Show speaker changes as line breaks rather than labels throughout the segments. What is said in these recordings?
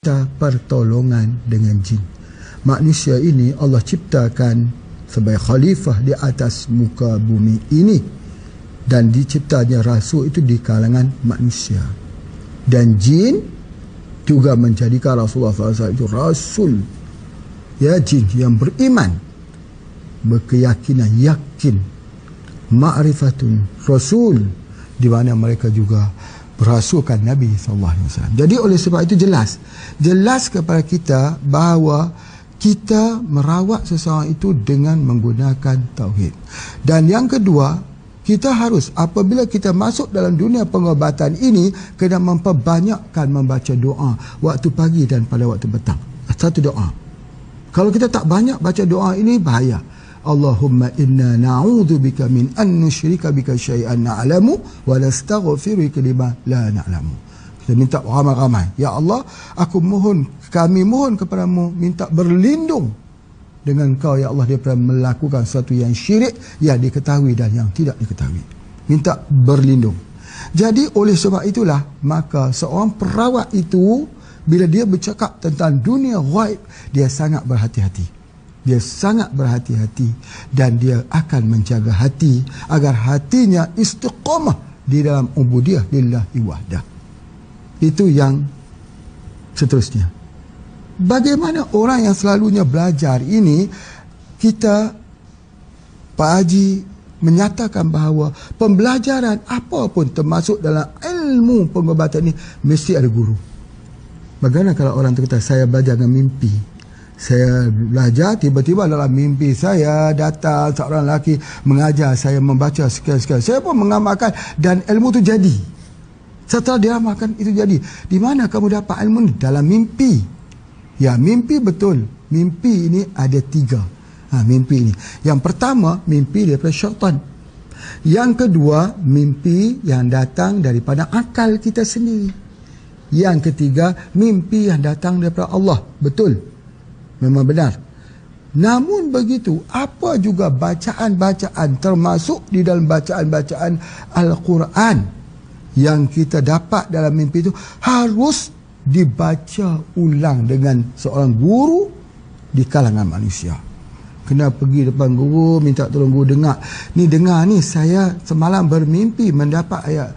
minta pertolongan dengan jin. Manusia ini Allah ciptakan sebagai khalifah di atas muka bumi ini, dan diciptanya rasul itu di kalangan manusia, dan jin juga menjadikan Rasulullah SAW itu rasul, ya, jin yang beriman, berkeyakinan, yakin, ma'rifatun rasul, di mana mereka juga berasulkan Nabi SAW. Jadi oleh sebab itu jelas kepada kita bahawa kita merawat seseorang itu dengan menggunakan tauhid. Dan yang kedua, kita harus apabila kita masuk dalam dunia pengobatan ini, kena memperbanyakkan membaca doa waktu pagi dan pada waktu petang. Satu doa. Kalau kita tak banyak baca doa ini, bahaya. Allahumma inna na'udzubika min an nusyrika bika syai'an na'lamu wa nastaghfiruka lima la na'lamu. Kita minta ramai-ramai, ya Allah, kami mohon kepadamu, minta berlindung dengan kau, ya Allah, daripada melakukan sesuatu yang syirik, yang diketahui dan yang tidak diketahui. Minta berlindung. Jadi oleh sebab itulah, maka seorang perawat itu bila dia bercakap tentang dunia ghaib, dia sangat berhati-hati. Dia sangat berhati-hati, dan dia akan menjaga hati agar hatinya istiqamah di dalam ubudiyah lillahi wahdah. Itu yang seterusnya. Bagaimana orang yang selalunya belajar ini, kita, Pak Haji menyatakan bahawa pembelajaran apapun termasuk dalam ilmu pengobatan ini mesti ada guru. Bagaimana kalau orang tu kata, saya belajar dengan mimpi, saya belajar, tiba-tiba dalam mimpi saya datang seorang lelaki mengajar saya membaca sekian-sekian, saya pun mengamalkan dan ilmu itu jadi. Setelah dia amalkan itu jadi. Di mana kamu dapat ilmu ini? Dalam mimpi. Ya, mimpi betul. Mimpi ini ada 3. Mimpi ini. Yang pertama, mimpi daripada syaitan. Yang kedua, mimpi yang datang daripada akal kita sendiri. Yang ketiga, mimpi yang datang daripada Allah. Betul. Memang benar. Namun begitu, apa juga bacaan-bacaan, termasuk di dalam bacaan-bacaan Al-Quran yang kita dapat dalam mimpi itu, harus dibaca ulang dengan seorang guru di kalangan manusia. Kena pergi depan guru, minta tolong guru dengar. Ni dengar ni, saya semalam bermimpi mendapat ayat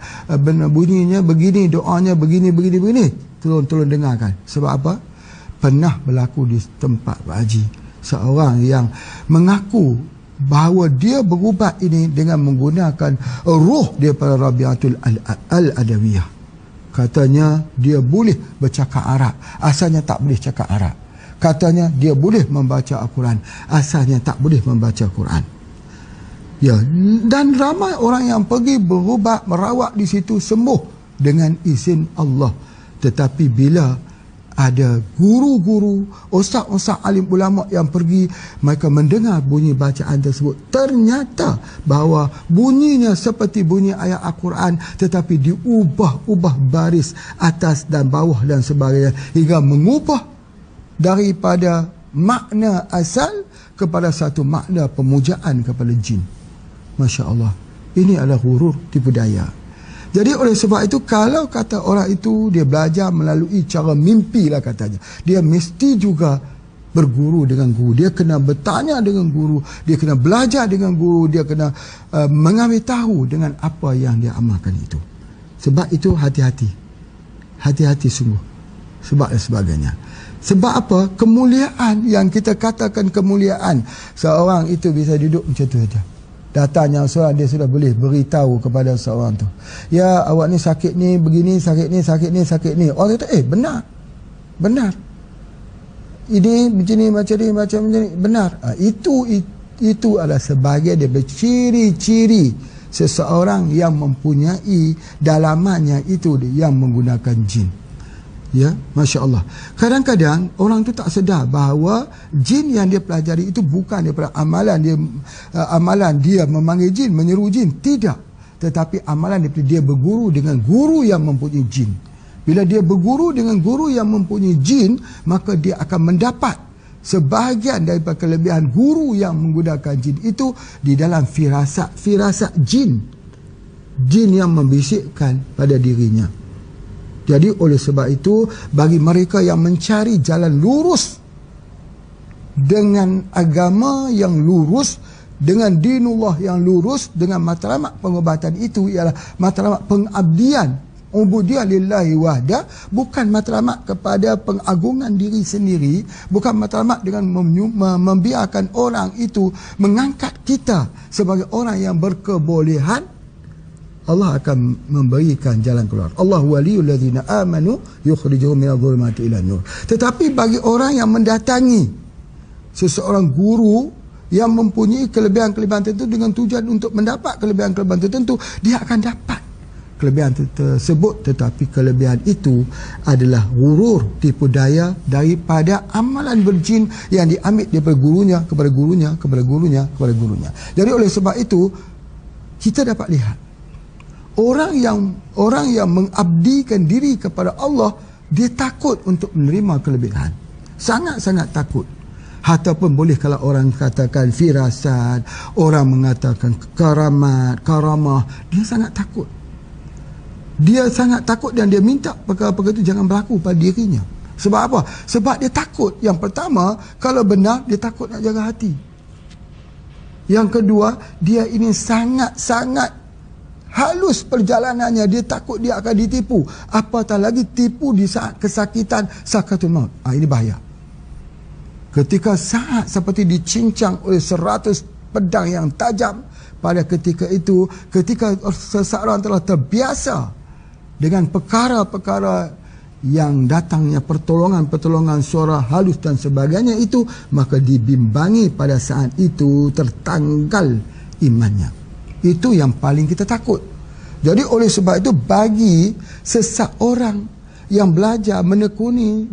bunyinya begini, doanya begini. Tolong dengarkan. Sebab apa? Pernah berlaku di tempat Pak Haji, seorang yang mengaku bahawa dia berubat ini dengan menggunakan roh daripada Rabi'atul Al-Adawiyah. Katanya dia boleh bercakap Arab, asalnya tak boleh cakap Arab. Katanya dia boleh membaca Al-Quran, asalnya tak boleh membaca Al-Quran. Ya, dan ramai orang yang pergi berubat, merawat di situ, sembuh dengan izin Allah. Tetapi bila ada guru-guru, ustaz-ustaz alim ulama yang pergi, mereka mendengar bunyi bacaan tersebut, ternyata bahawa bunyinya seperti bunyi ayat Al-Quran, tetapi diubah-ubah baris atas dan bawah dan sebagainya, hingga mengubah daripada makna asal kepada satu makna pemujaan kepada jin. Masya Allah. Ini adalah hurur, tipu daya. Jadi oleh sebab itu, kalau kata orang itu dia belajar melalui cara mimpi lah katanya, dia mesti juga berguru dengan guru. Dia kena bertanya dengan guru, dia kena belajar dengan guru, dia kena mengambil tahu dengan apa yang dia amalkan itu. Sebab itu hati-hati. Hati-hati sungguh. Sebab dan sebagainya. Sebab apa? Kemuliaan yang kita katakan kemuliaan, seorang itu bisa duduk macam tu saja. Datanya seorang, dia sudah boleh beritahu kepada seorang tu, ya, awak ni sakit ni, begini, sakit ni. Orang kata, benar. Ini macam ni, benar. Itu adalah sebahagian daripada ciri-ciri seseorang yang mempunyai dalamannya itu yang menggunakan jin. Ya, Masya Allah. Kadang-kadang orang tu tak sedar bahawa jin yang dia pelajari itu bukan daripada amalan dia memanggil jin, menyeru jin. Tidak. Tetapi amalan daripada dia berguru dengan guru yang mempunyai jin. Bila dia berguru dengan guru yang mempunyai jin, maka dia akan mendapat sebahagian daripada kelebihan guru yang menggunakan jin itu di dalam firasat jin. Jin yang membisikkan pada dirinya. Jadi oleh sebab itu, bagi mereka yang mencari jalan lurus dengan agama yang lurus, dengan dinullah yang lurus, dengan matlamat pengobatan itu ialah matlamat pengabdian, ubudiyah lillahi wahda, bukan matlamat kepada pengagungan diri sendiri, bukan matlamat dengan membiarkan orang itu mengangkat kita sebagai orang yang berkebolehan. Allah akan memberikan jalan keluar. Allah waliyul ladzina amanu yukhrijuhum minadh dhulumati ilan nur. Tetapi bagi orang yang mendatangi seseorang guru yang mempunyai kelebihan-kelebihan tertentu dengan tujuan untuk mendapat kelebihan-kelebihan tertentu, dia akan dapat kelebihan tersebut, tetapi kelebihan itu adalah ghurur, tipu daya daripada amalan berjin yang diambil daripada gurunya kepada gurunya kepada gurunya kepada gurunya. Jadi oleh sebab itu kita dapat lihat orang yang mengabdikan diri kepada Allah, dia takut untuk menerima kelebihan, sangat-sangat takut. Ataupun boleh kalau orang katakan firasat, orang mengatakan karamah, dia sangat takut. Dia sangat takut dan dia minta perkara-perkara itu jangan berlaku pada dirinya. Sebab apa? Sebab dia takut. Yang pertama, kalau benar, dia takut nak jaga hati. Yang kedua, dia ini sangat-sangat halus perjalanannya. Dia takut dia akan ditipu. Apatah lagi tipu di saat kesakitan sakaratul maut. Ini bahaya. Ketika saat seperti dicincang oleh 100 pedang yang tajam, pada ketika itu, ketika seseorang telah terbiasa dengan perkara-perkara yang datangnya pertolongan-pertolongan suara halus dan sebagainya itu, maka dibimbangi pada saat itu tertanggal imannya. Itu yang paling kita takut. Jadi oleh sebab itu, bagi seseorang yang belajar menekuni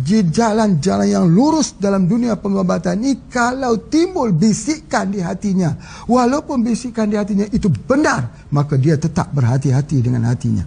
di jalan-jalan yang lurus dalam dunia pengobatan ini, kalau timbul bisikan di hatinya, walaupun bisikan di hatinya itu benar, maka dia tetap berhati-hati dengan hatinya.